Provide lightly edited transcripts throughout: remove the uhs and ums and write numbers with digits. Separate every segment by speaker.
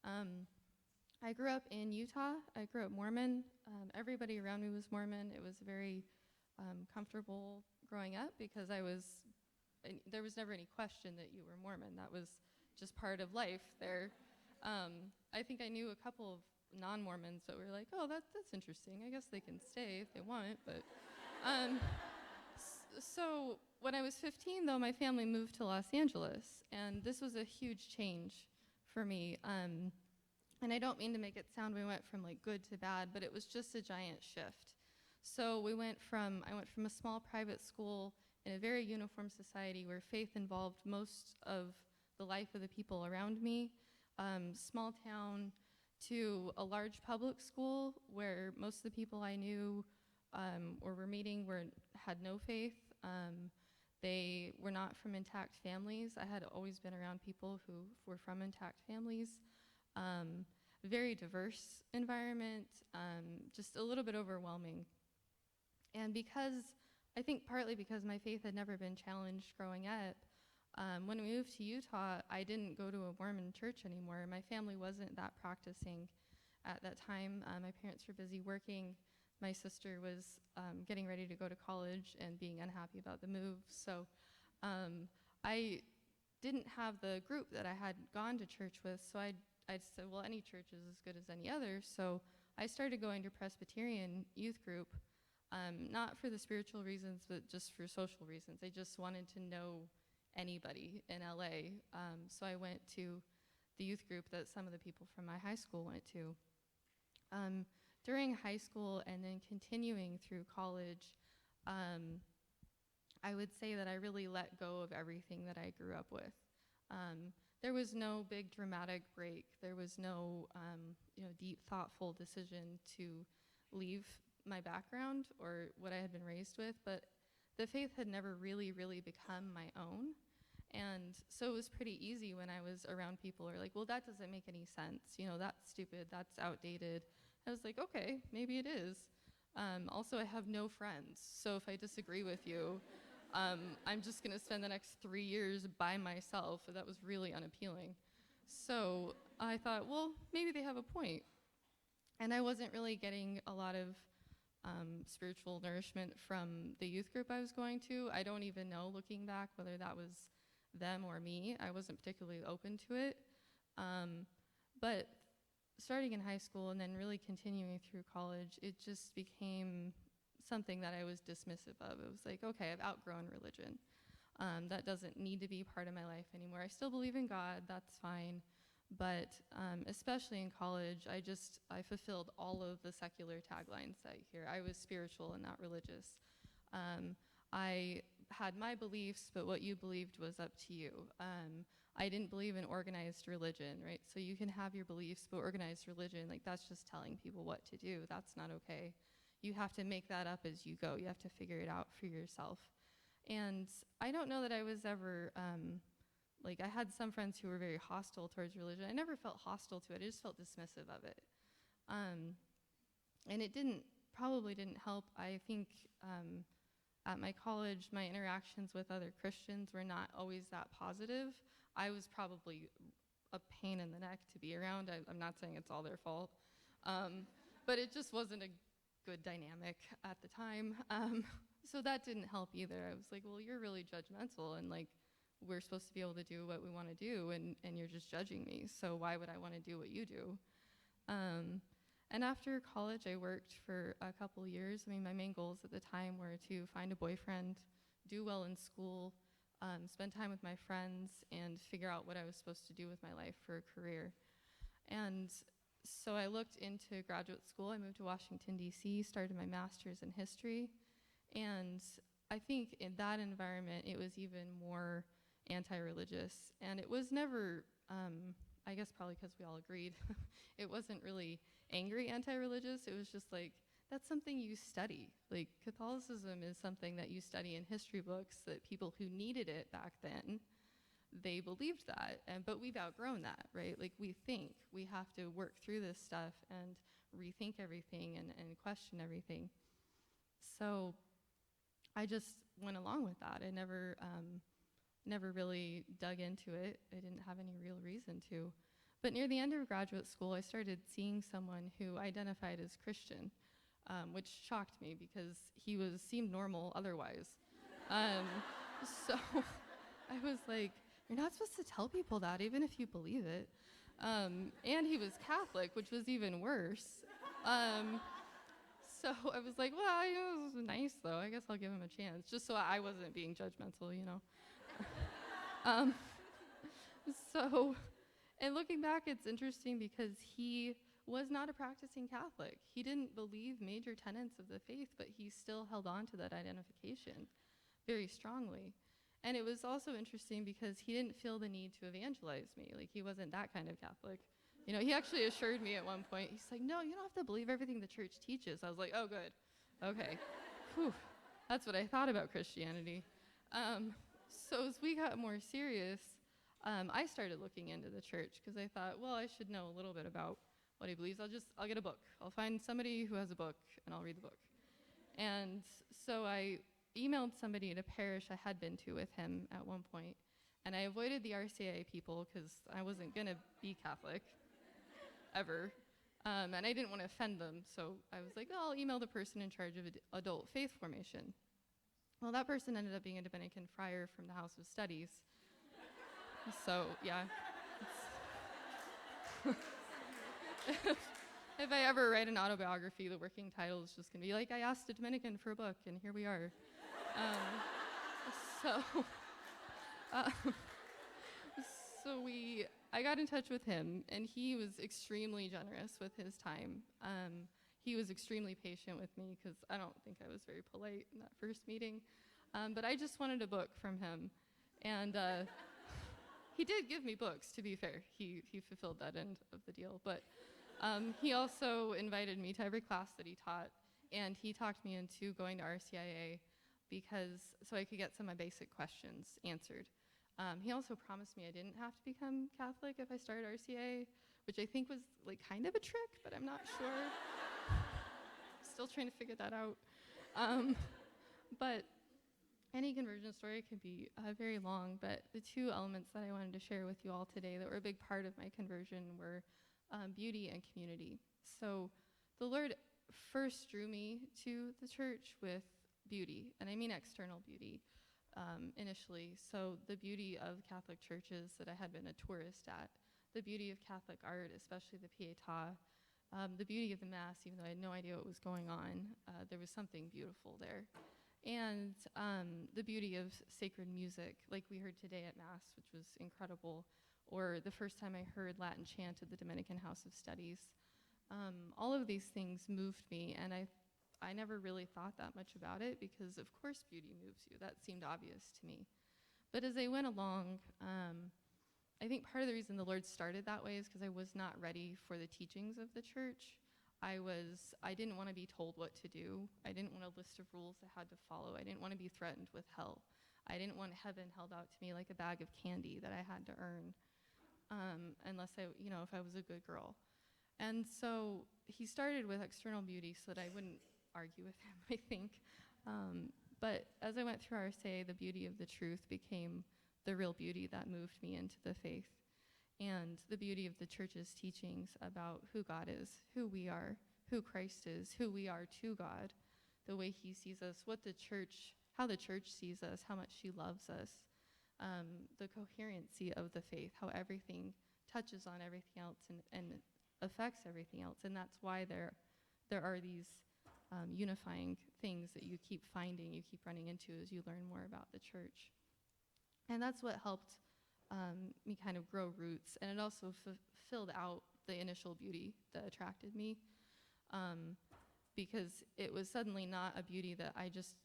Speaker 1: I grew up in Utah. I grew up Mormon. Everybody around me was Mormon. It was very comfortable growing up because there was never any question that you were Mormon. That was just part of life there. I think I knew a couple of non-Mormons that were like, oh, that's interesting. I guess they can stay if they want. But so when I was 15, though, my family moved to Los Angeles, and this was a huge change for me. And I don't mean to make it sound we went from like good to bad, but it was just a giant shift. So I went from a small private school in a very uniform society where faith involved most of the life of the people around me, small town, to a large public school where most of the people I knew or were meeting had no faith. They were not from intact families. I had always been around people who were from intact families. Very diverse environment, just a little bit overwhelming. And I think partly because my faith had never been challenged growing up, when we moved to Utah, I didn't go to a Mormon church anymore. My family wasn't that practicing at that time. My parents were busy working. My sister was getting ready to go to college and being unhappy about the move. So I didn't have the group that I had gone to church with, so I said, well, any church is as good as any other. So I started going to Presbyterian youth group, not for the spiritual reasons, but just for social reasons. I just wanted to know anybody in LA. So I went to the youth group that some of the people from my high school went to. During high school and then continuing through college, I would say that I really let go of everything that I grew up with. There was no big dramatic break. There was no deep, thoughtful decision to leave my background or what I had been raised with, but the faith had never really, really become my own. And so it was pretty easy when I was around people who are like, well, that doesn't make any sense. That's stupid, that's outdated. I was like, okay, maybe it is. Also, I have no friends, so if I disagree with you, I'm just gonna spend the next 3 years by myself. That was really unappealing. So I thought, well, maybe they have a point. And I wasn't really getting a lot of spiritual nourishment from the youth group I was going to. I don't even know, looking back, whether that was them or me. I wasn't particularly open to it. But starting in high school and then really continuing through college, it just became something that I was dismissive of. It was like, okay, I've outgrown religion. That doesn't need to be part of my life anymore. I still believe in God, that's fine. But especially in college, I fulfilled all of the secular taglines that you hear. I was spiritual and not religious. I had my beliefs, but what you believed was up to you. I didn't believe in organized religion, right? So you can have your beliefs, but organized religion, like that's just telling people what to do. That's not okay. You have to make that up as you go. You have to figure it out for yourself. And I don't know that I was ever, I had some friends who were very hostile towards religion. I never felt hostile to it. I just felt dismissive of it. And it probably didn't help. I think at my college, my interactions with other Christians were not always that positive. I was probably a pain in the neck to be around. I'm not saying it's all their fault. But it just wasn't a good dynamic at the time. So that didn't help either. I was like, well, you're really judgmental, and like, we're supposed to be able to do what we want to do, and you're just judging me, so why would I want to do what you do? And after college, I worked for a couple years. I mean, my main goals at the time were to find a boyfriend, do well in school, spend time with my friends, and figure out what I was supposed to do with my life for a career. And so I looked into graduate school. I moved to Washington, D.C., started my master's in history. And I think in that environment, it was even more anti-religious. And it was never, I guess probably because we all agreed, it wasn't really angry anti-religious. It was just like, that's something you study. Like, Catholicism is something that you study in history books, that people who needed it back then, they believed that. But we've outgrown that, right? Like, we think we have to work through this stuff and rethink everything and question everything. So I just went along with that. I never really dug into it. I didn't have any real reason to. But near the end of graduate school, I started seeing someone who identified as Christian, which shocked me because seemed normal otherwise. So I was like, you're not supposed to tell people that, even if you believe it. And he was Catholic, which was even worse. So I was like, well, it was nice, though. I guess I'll give him a chance, just so I wasn't being judgmental, you know. So, and looking back, it's interesting because he was not a practicing Catholic. He didn't believe major tenets of the faith, but he still held on to that identification very strongly. And it was also interesting because he didn't feel the need to evangelize me. Like, he wasn't that kind of Catholic. You know, he actually assured me at one point, he's like, no, you don't have to believe everything the church teaches. I was like, oh, good. Okay. Whew. That's what I thought about Christianity. So as we got more serious, I started looking into the church because I thought, well, I should know a little bit about what he believes. I'll get a book. I'll find somebody who has a book, and I'll read the book. And so I emailed somebody at a parish I had been to with him at one point, and I avoided the RCIA people because I wasn't going to be Catholic ever, and I didn't want to offend them, so I was like, oh, I'll email the person in charge of adult faith formation. Well, that person ended up being a Dominican friar from the House of Studies. So, yeah. If I ever write an autobiography, the working title is just going to be like, I asked a Dominican for a book, and here we are. I got in touch with him, and he was extremely generous with his time. He was extremely patient with me because I don't think I was very polite in that first meeting. But I just wanted a book from him. And he did give me books, to be fair. He fulfilled that end of the deal. But he also invited me to every class that he taught, and he talked me into going to RCIA so I could get some of my basic questions answered. He also promised me I didn't have to become Catholic if I started RCIA, which I think was like kind of a trick, but I'm not sure. Still trying to figure that out. But any conversion story could be very long, but the two elements that I wanted to share with you all today that were a big part of my conversion were beauty and community. So the Lord first drew me to the church with beauty, and I mean external beauty initially. So the beauty of Catholic churches that I had been a tourist at, the beauty of Catholic art, especially the Pietà, the beauty of the Mass, even though I had no idea what was going on, there was something beautiful there. And the beauty of sacred music, like we heard today at Mass, which was incredible, or the first time I heard Latin chant at the Dominican House of Studies. All of these things moved me, and I never really thought that much about it because, of course, beauty moves you. That seemed obvious to me. But as I went along, I think part of the reason the Lord started that way is because I was not ready for the teachings of the church. I didn't want to be told what to do. I didn't want a list of rules I had to follow. I didn't want to be threatened with hell. I didn't want heaven held out to me like a bag of candy that I had to earn, unless if I was a good girl. And so he started with external beauty so that I wouldn't argue with him, I think. But as I went through RSA, the beauty of the truth became the real beauty that moved me into the faith. And the beauty of the church's teachings about who God is, who we are, who Christ is, who we are to God, the way he sees us, how the church sees us, how much she loves us, the coherency of the faith, how everything touches on everything else and affects everything else. And that's why there are these unifying things that you keep finding, you keep running into as you learn more about the church. And that's what helped me kind of grow roots, and it also filled out the initial beauty that attracted me, because it was suddenly not a beauty that I just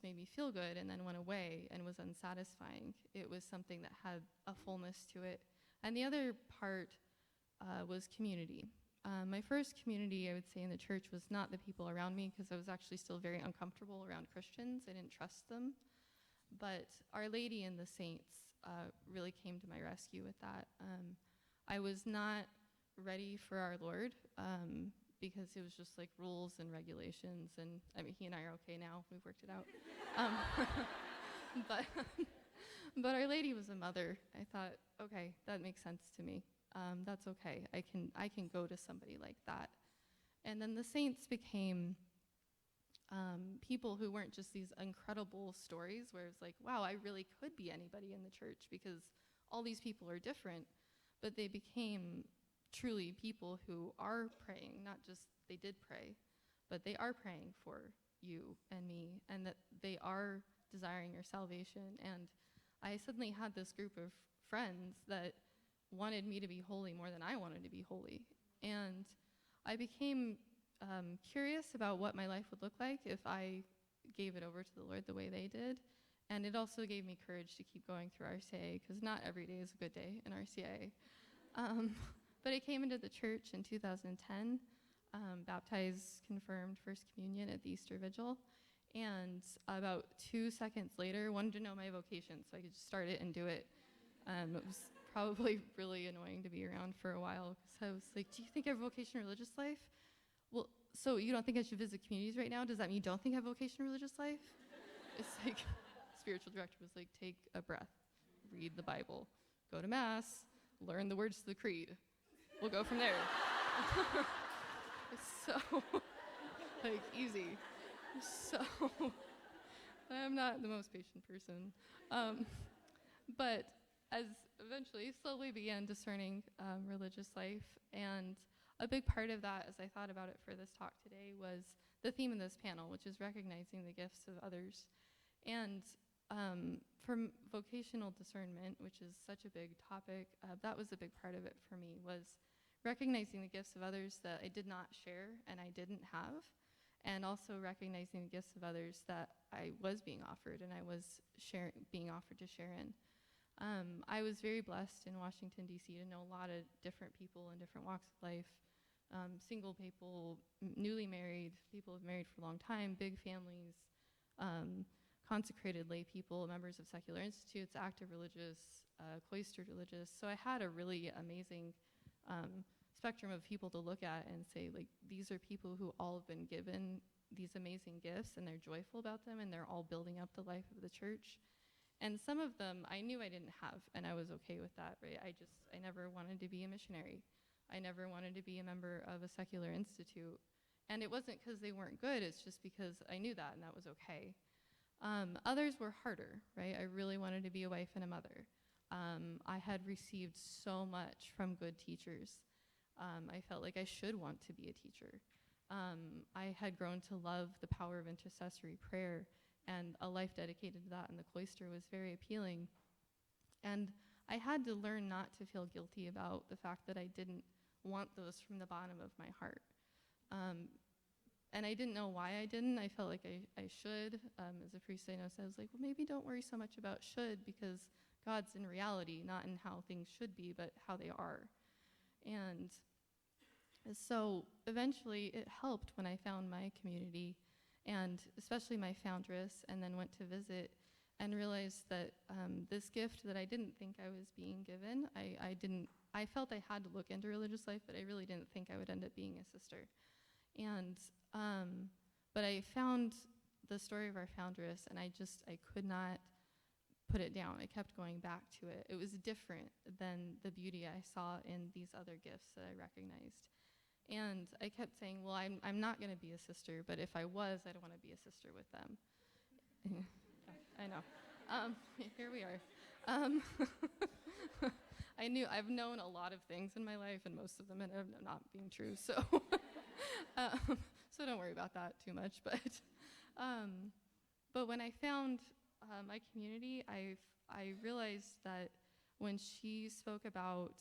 Speaker 1: made me feel good and then went away and was unsatisfying. It was something that had a fullness to it. And the other part was community. My first community, I would say, in the church was not the people around me, because I was actually still very uncomfortable around Christians. I didn't trust them. But Our Lady and the saints really came to my rescue with that. I was not ready for our Lord because it was just like rules and regulations, and I mean, he and I are okay now. We've worked it out. But Our Lady was a mother. I thought, okay, that makes sense to me. That's okay. I can go to somebody like that. And then the saints became people who weren't just these incredible stories where it's like, wow, I really could be anybody in the church because all these people are different, but they became truly people who are praying, not just they did pray, but they are praying for you and me, and that they are desiring your salvation. And I suddenly had this group of friends that wanted me to be holy more than I wanted to be holy. And I became curious about what my life would look like if I gave it over to the Lord the way they did. And it also gave me courage to keep going through RCIA, because not every day is a good day in RCIA. But I came into the church in 2010, baptized, confirmed, First Communion at the Easter Vigil. And about 2 seconds later, wanted to know my vocation so I could just start it and do it. It was probably really annoying to be around for a while, because I was like, do you think I have a vocation in religious life? Well, so you don't think I should visit communities right now? Does that mean you don't think I have a vocation in religious life? It's like, spiritual director was like, take a breath, read the Bible, go to Mass, learn the words to the creed. We'll go from there. So, like, easy. So, I'm not the most patient person. But as eventually slowly began discerning religious life, and a big part of that, as I thought about it for this talk today, was the theme of this panel, which is recognizing the gifts of others. And from vocational discernment, which is such a big topic, that was a big part of it for me, was recognizing the gifts of others that I did not share and I didn't have, and also recognizing the gifts of others that I was being offered and I was being offered to share in. I was very blessed in Washington, D.C. to know a lot of different people in different walks of life, single people, newly married, people who've married for a long time, big families, consecrated lay people, members of secular institutes, active religious, cloistered religious. So I had a really amazing spectrum of people to look at and say, like, these are people who all have been given these amazing gifts and they're joyful about them and they're all building up the life of the church. And some of them I knew I didn't have, and I was okay with that, right? I never wanted to be a missionary. I never wanted to be a member of a secular institute. And it wasn't because they weren't good, it's just because I knew that and that was okay. Others were harder, right? I really wanted to be a wife and a mother. I had received so much from good teachers. I felt like I should want to be a teacher. I had grown to love the power of intercessory prayer, and a life dedicated to that in the cloister was very appealing. And I had to learn not to feel guilty about the fact that I didn't want those from the bottom of my heart. And I didn't know why I didn't. I felt like I should. As a priest, I know, so I was like, well, maybe don't worry so much about should, because God's in reality, not in how things should be, but how they are. And so eventually it helped when I found my community, and especially my foundress, and then went to visit and realized that this gift that I didn't think I was being given, I felt I had to look into religious life, but I really didn't think I would end up being a sister. And, but I found the story of our foundress, and I could not put it down. I kept going back to it. It was different than the beauty I saw in these other gifts that I recognized. And I kept saying, well, I'm not going to be a sister, but if I was, I'd want to be a sister with them. I know. Here we are. I've known a lot of things in my life, and most of them ended up not being true, so so don't worry about that too much. But when I found my community, I realized that when she spoke about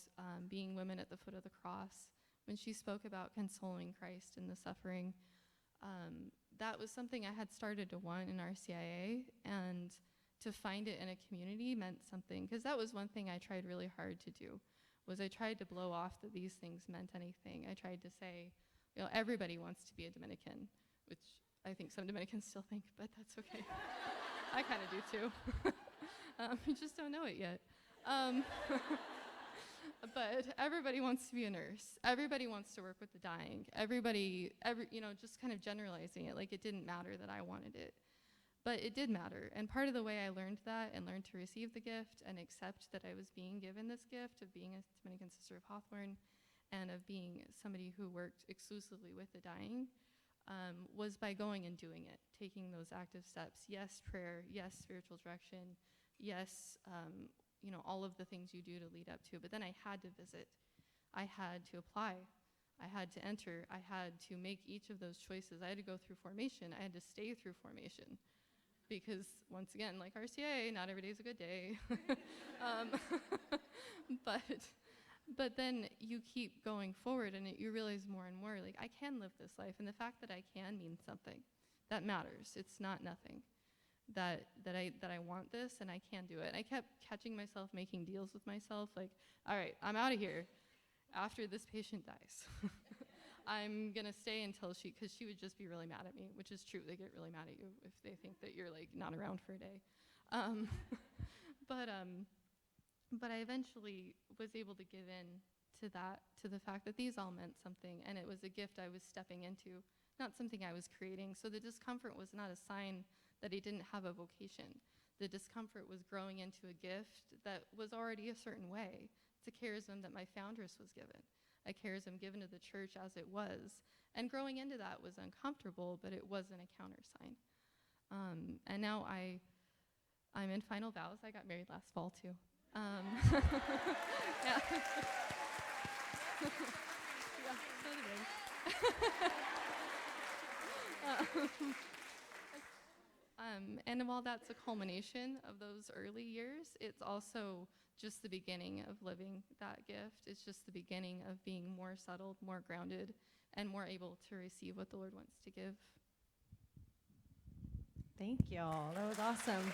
Speaker 1: being women at the foot of the cross, when she spoke about consoling Christ in the suffering, that was something I had started to want in RCIA, and to find it in a community meant something, because that was one thing I tried really hard to do, was I tried to blow off that these things meant anything. I tried to say, everybody wants to be a Dominican, which I think some Dominicans still think, but that's okay. I kind of do too. You just don't know it yet. But everybody wants to be a nurse. Everybody wants to work with the dying. Just kind of generalizing it, like it didn't matter that I wanted it. But it did matter. And part of the way I learned that and learned to receive the gift and accept that I was being given this gift of being a Dominican sister of Hawthorne and of being somebody who worked exclusively with the dying, was by going and doing it, taking those active steps. Yes, prayer. Yes, spiritual direction. Yes, all of the things you do to lead up to. But then I had to visit. I had to apply. I had to enter. I had to make each of those choices. I had to go through formation. I had to stay through formation. Because once again, like RCA, not every day is a good day. But then you keep going forward, and you realize more and more, like, I can live this life, and the fact that I can means something. That matters. It's not nothing. That I want this, and I can do it. And I kept catching myself making deals with myself, like, all right, I'm out of here after this patient dies. I'm going to stay until because she would just be really mad at me, which is true. They get really mad at you if they think that you're, like, not around for a day. But I eventually was able to give in to the fact that these all meant something, and it was a gift I was stepping into, not something I was creating. So the discomfort was not a sign that I didn't have a vocation. The discomfort was growing into a gift that was already a certain way. It's a charism that my foundress was given, a charism given to the church as it was. And growing into that was uncomfortable, but it wasn't a countersign. And now I'm in final vows. I got married last fall, too. Yeah. Yeah, so did I. And while that's a culmination of those early years, it's also just the beginning of living that gift. It's just the beginning of being more settled, more grounded, and more able to receive what the Lord wants to give.
Speaker 2: Thank y'all. That was awesome.